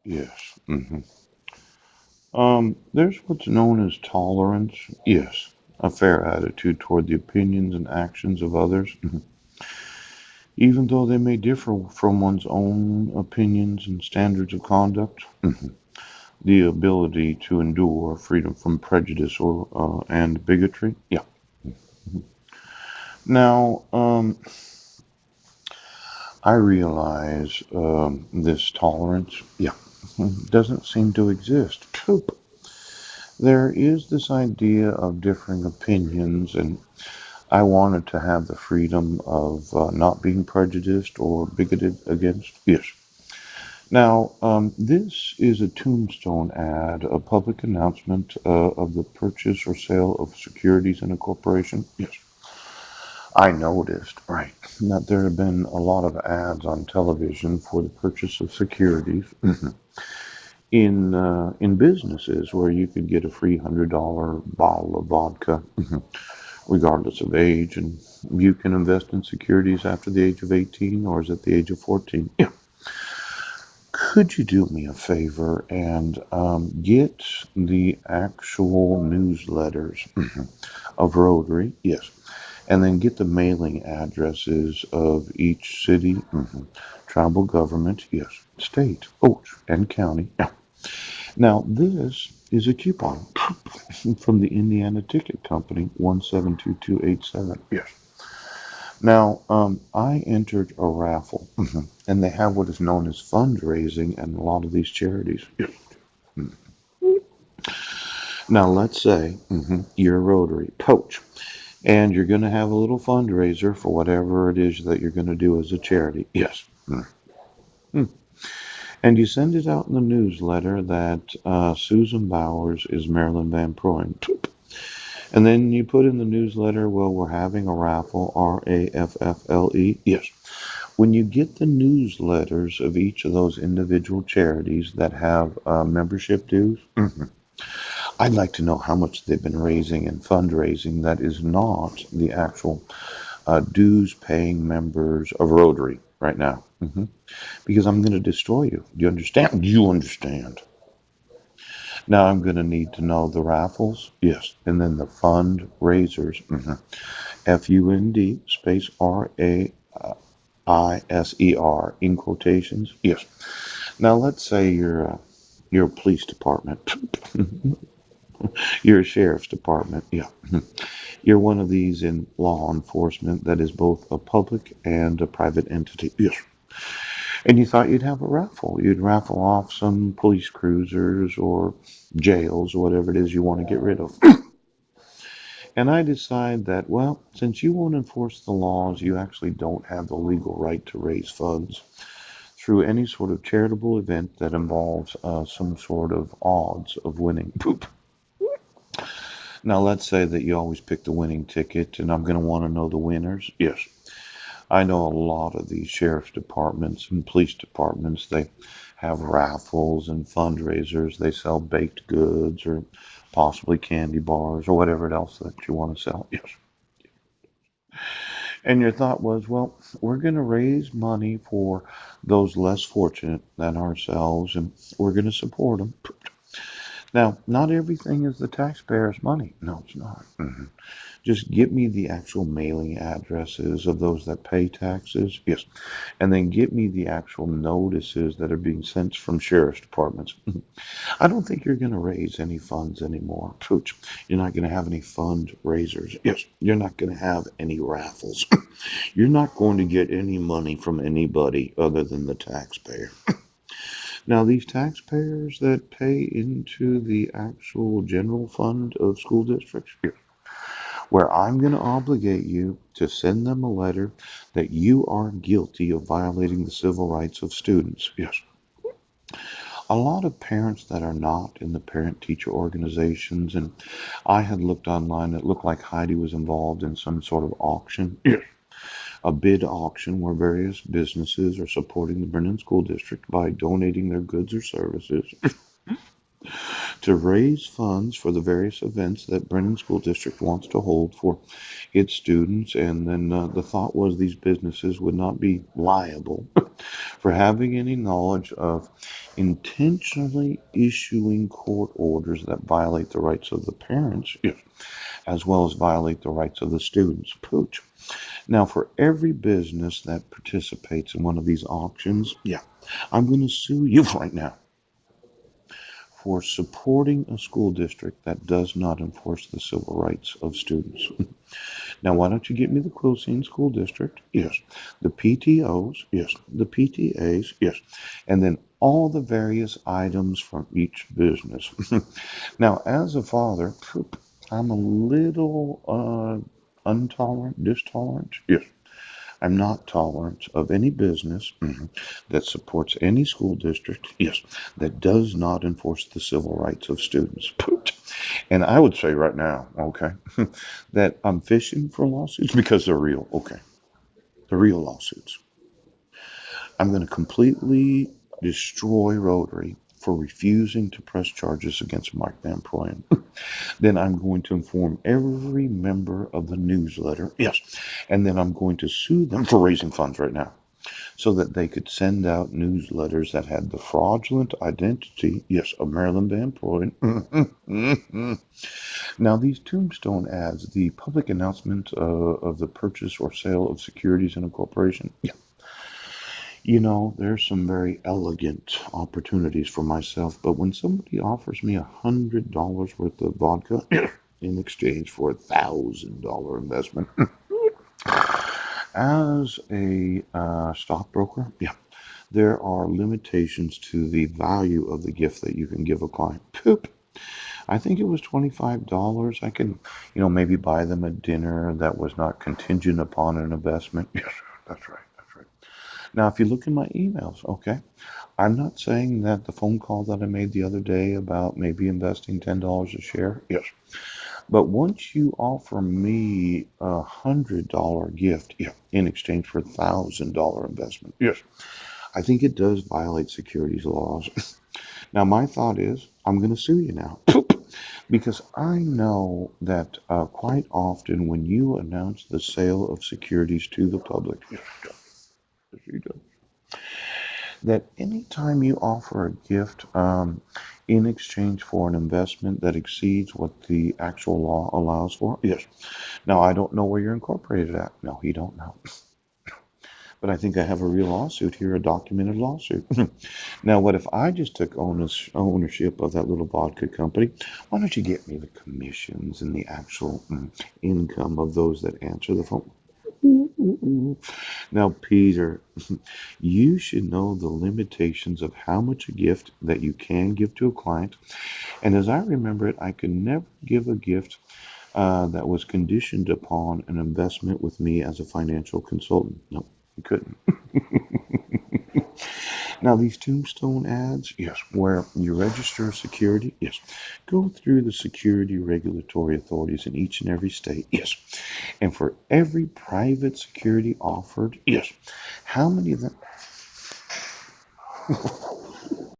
Yes. There's what's known as tolerance. Yes. A fair attitude toward the opinions and actions of others, even though they may differ from one's own opinions and standards of conduct. The ability to endure freedom from prejudice or and bigotry. Yeah. Now, I realize this tolerance, yeah, doesn't seem to exist. Poop. There is this idea of differing opinions, and I wanted to have the freedom of not being prejudiced or bigoted against. Yes. Now, this is a tombstone ad, a public announcement of the purchase or sale of securities in a corporation. Yes. I noticed, right, that there have been a lot of ads on television for the purchase of securities in businesses where you could get a free $100 bottle of vodka, regardless of age, and you can invest in securities after the age of 18 or is it the age of 14? Yeah. Could you do me a favor and get the actual newsletters of Rotary? Yes. And then get the mailing addresses of each city, tribal government, yes, state, oh, and county. Yeah. Now, this is a coupon from the Indiana Ticket Company, 172287. Yes. Now, I entered a raffle, and they have what is known as fundraising and a lot of these charities. Yes. Now, let's say you're a Rotary coach, and you're going to have a little fundraiser for whatever it is that you're going to do as a charity. Yes. Mm. And you send it out in the newsletter that Susan Bowers is Marilyn Van Proen. And then you put in the newsletter, well, we're having a raffle, RAFFLE. Yes. When you get the newsletters of each of those individual charities that have membership dues, I'd like to know how much they've been raising in fundraising that is not the actual dues paying members of Rotary right now. Because I'm going to destroy you. Do you understand? Do you understand? Now I'm going to need to know the raffles. Yes. And then the fundraisers. FUND space RAISER in quotations. Yes. Now let's say you're a police department. You're a sheriff's department. Yeah. You're one of these in law enforcement that is both a public and a private entity. Yes. And you thought you'd have a raffle. You'd raffle off some police cruisers or jails or whatever it is you want to get rid of. And I decide that, well, since you won't enforce the laws, you actually don't have the legal right to raise funds through any sort of charitable event that involves some sort of odds of winning. Poop. Now, let's say that you always pick the winning ticket, and I'm going to want to know the winners. Yes. I know a lot of these sheriff's departments and police departments, they have raffles and fundraisers. They sell baked goods or possibly candy bars or whatever else that you want to sell. Yes. And your thought was, well, we're going to raise money for those less fortunate than ourselves and we're going to support them. Now, not everything is the taxpayer's money. No, it's not. Just get me the actual mailing addresses of those that pay taxes. Yes. And then get me the actual notices that are being sent from sheriff's departments. I don't think you're going to raise any funds anymore. Pooch. You're not going to have any fundraisers. Yes. You're not going to have any raffles. You're not going to get any money from anybody other than the taxpayer. Now, these taxpayers that pay into the actual general fund of school districts, where I'm going to obligate you to send them a letter that you are guilty of violating the civil rights of students. Yes. A lot of parents that are not in the parent teacher organizations, and I had looked online, it looked like Heidi was involved in some sort of auction. Yes. A bid auction where various businesses are supporting the Brennan School District by donating their goods or services to raise funds for the various events that Brennan School District wants to hold for its students. And then the thought was these businesses would not be liable for having any knowledge of intentionally issuing court orders that violate the rights of the parents, yes, as well as violate the rights of the students. Pooch. Now, for every business that participates in one of these auctions, yeah, I'm going to sue you right now for supporting a school district that does not enforce the civil rights of students. Now, why don't you get me the Quilcene School District? Yes. The PTOs? Yes. The PTAs? Yes. And then all the various items from each business. Now, as a father, I'm a little distolerant. Yes. I'm not tolerant of any business that supports any school district, yes, that does not enforce the civil rights of students. And I would say right now, okay, that I'm fishing for lawsuits because they're real. Okay, they're real lawsuits. I'm going to completely destroy Rotary for refusing to press charges against Mike Van Proyen. Then I'm going to inform every member of the newsletter. Yes. And then I'm going to sue them for raising funds right now so that they could send out newsletters that had the fraudulent identity, yes, of Marilyn Van Proyen. Now, these tombstone ads, the public announcement of the purchase or sale of securities in a corporation, yeah. There's some very elegant opportunities for myself, but when somebody offers me $100 worth of vodka in exchange for $1,000 investment, as a stockbroker, yeah, there are limitations to the value of the gift that you can give a client. Poop. I think it was $25. I could, maybe buy them a dinner that was not contingent upon an investment. Yes, that's right. That's right. Now, if you look in my emails, okay, I'm not saying that the phone call that I made the other day about maybe investing $10 a share, yes. But once you offer me $100 gift, yeah, in exchange for $1,000 investment, yes, I think it does violate securities laws. Now, my thought is, I'm going to sue you now. Because I know that quite often when you announce the sale of securities to the public, yes, you do, that anytime you offer a gift in exchange for an investment that exceeds what the actual law allows for, yes. Now, I don't know where you're incorporated at. No, you don't know. But I think I have a real lawsuit here, a documented lawsuit. Now, what if I just took ownership of that little vodka company? Why don't you get me the commissions and the actual income of those that answer the phone? Now, Peter, you should know the limitations of how much a gift that you can give to a client. And as I remember it, I could never give a gift that was conditioned upon an investment with me as a financial consultant. No, you couldn't. Now, these tombstone ads, yes, where you register security, yes, go through the security regulatory authorities in each and every state, yes. And for every private security offered, yes, how many of them?